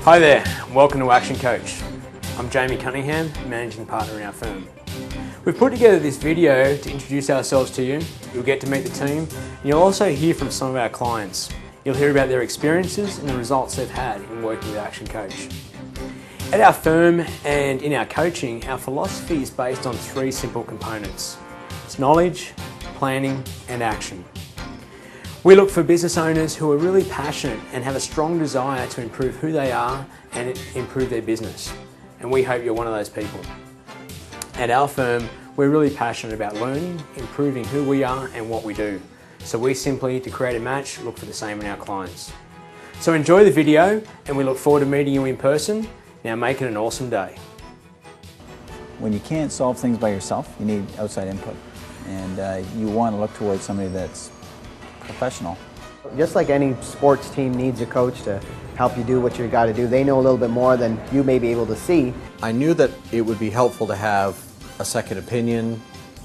Hi there, welcome to Action Coach. I'm Jamie Cunningham, Managing Partner in our firm. We've put together this video to introduce ourselves to you. You'll get to meet the team, and you'll also hear from some of our clients. You'll hear about their experiences and the results they've had in working with Action Coach. At our firm and in our coaching, our philosophy is based on three simple components. It's knowledge, planning, and action. We look for business owners who are really passionate and have a strong desire to improve who they are and improve their business. And we hope you're one of those people. At our firm, we're really passionate about learning, improving who we are and what we do. So we simply, to create a match, look for the same in our clients. So enjoy the video, and we look forward to meeting you in person. Now make it an awesome day. When you can't solve things by yourself, you need outside input. And you want to look towards somebody that's professional. Just like any sports team needs a coach to help you do what you got to do, they know a little bit more than you may be able to see. I knew that it would be helpful to have a second opinion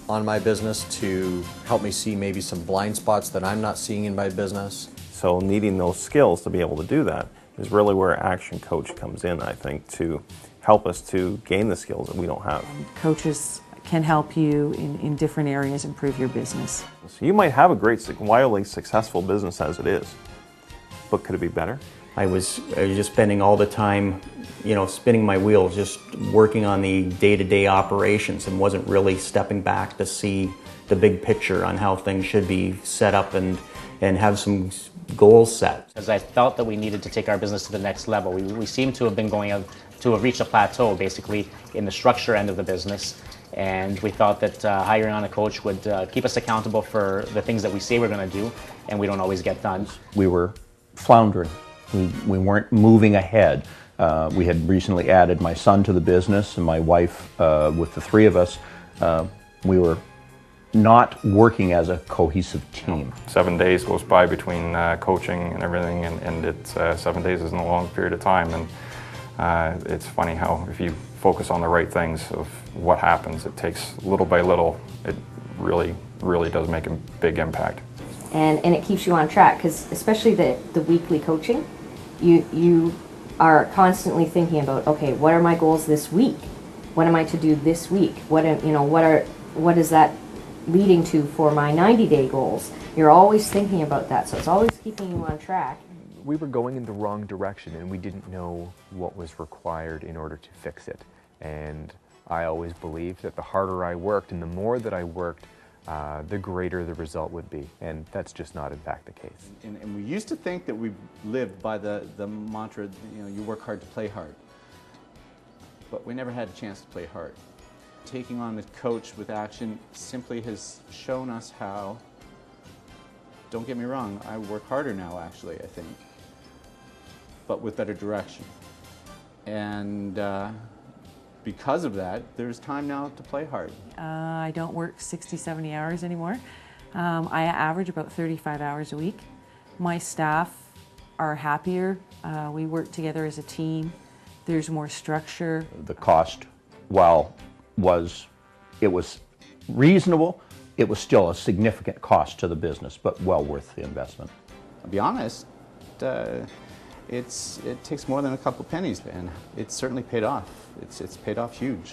on my business to help me see maybe some blind spots that I'm not seeing in my business. So needing those skills to be able to do that is really where Action Coach comes in, I think, to help us to gain the skills that we don't have. Coaches can help you in different areas improve your business. So you might have a great, wildly successful business as it is, but could it be better? I was just spending all the time, spinning my wheels, just working on the day-to-day operations and wasn't really stepping back to see the big picture on how things should be set up and have some goals set. Because I felt that we needed to take our business to the next level. We seem to have been to have reached a plateau, basically, in the structure end of the business. And we felt that hiring on a coach would keep us accountable for the things that we say we're going to do, and we don't always get done. We were floundering. We weren't moving ahead. We had recently added my son to the business and my wife. With the three of us, we were not working as a cohesive team. 7 days goes by between coaching and everything, and it's 7 days isn't a long period of time. And it's funny how if you focus on the right things of what happens, it takes little by little, it really, really does make a big impact. And it keeps you on track, because especially the weekly coaching, you are constantly thinking about, okay, what are my goals this week? What am I to do this week? What is that leading to for my 90-day goals? You're always thinking about that, so it's always keeping you on track. We were going in the wrong direction, and we didn't know what was required in order to fix it. And I always believed that the harder I worked and the more that I worked, the greater the result would be. And that's just not in fact the case. And we used to think that we lived by the mantra, you work hard to play hard. But we never had a chance to play hard. Taking on the coach with Action simply has shown us how, don't get me wrong, I work harder now actually, I think, but with better direction. And because of that, there's time now to play hard. I don't work 60, 70 hours anymore. I average about 35 hours a week. My staff are happier. We work together as a team. There's more structure. The cost, while it was reasonable, it was still a significant cost to the business, but well worth the investment. I'll be honest, it takes more than a couple pennies, and it's certainly paid off. It's paid off huge.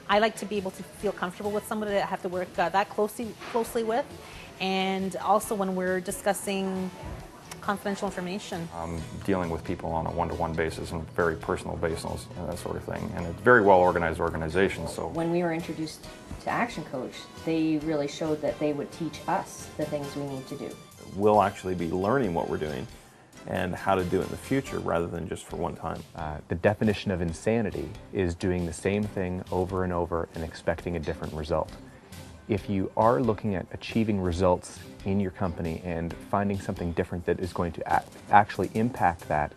I like to be able to feel comfortable with somebody that I have to work that closely with, and also when we're discussing confidential information. Dealing with people on a one-to-one basis and very personal basis and that sort of thing. And it's a very well-organized organization. So when we were introduced to Action Coach, they really showed that they would teach us the things we need to do. We'll actually be learning what we're doing and how to do it in the future rather than just for one time. The definition of insanity is doing the same thing over and over and expecting a different result. If you are looking at achieving results in your company and finding something different that is going to actually impact that,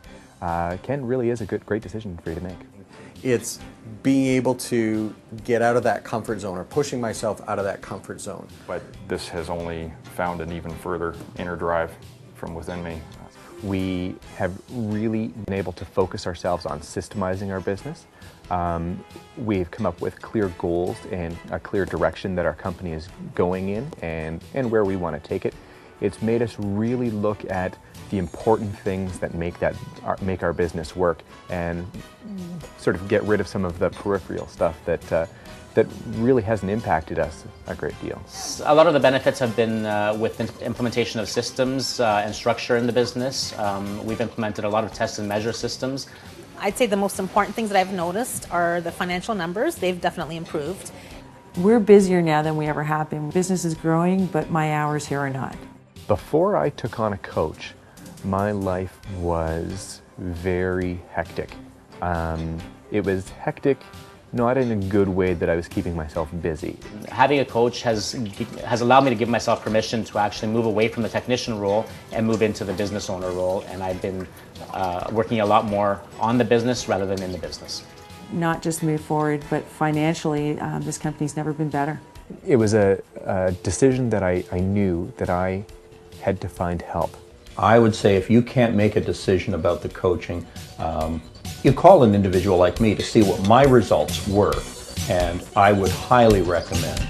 Ken really is a great decision for you to make. It's being able to get out of that comfort zone or pushing myself out of that comfort zone. But this has only found an even further inner drive from within me. We have really been able to focus ourselves on systemizing our business. We've come up with clear goals and a clear direction that our company is going in and where we want to take it. It's made us really look at the important things that make our business work, and sort of get rid of some of the peripheral stuff that really hasn't impacted us a great deal. A lot of the benefits have been with implementation of systems and structure in the business. We've implemented a lot of test and measure systems. I'd say the most important things that I've noticed are the financial numbers. They've definitely improved. We're busier now than we ever have been. Business is growing, but my hours here are not. Before I took on a coach, my life was very hectic. It was hectic, not in a good way that I was keeping myself busy. Having a coach has allowed me to give myself permission to actually move away from the technician role and move into the business owner role, and I've been working a lot more on the business rather than in the business. Not just move forward, but financially, this company's never been better. It was a decision that I knew that I had to find help. I would say if you can't make a decision about the coaching, you call an individual like me to see what my results were, and I would highly recommend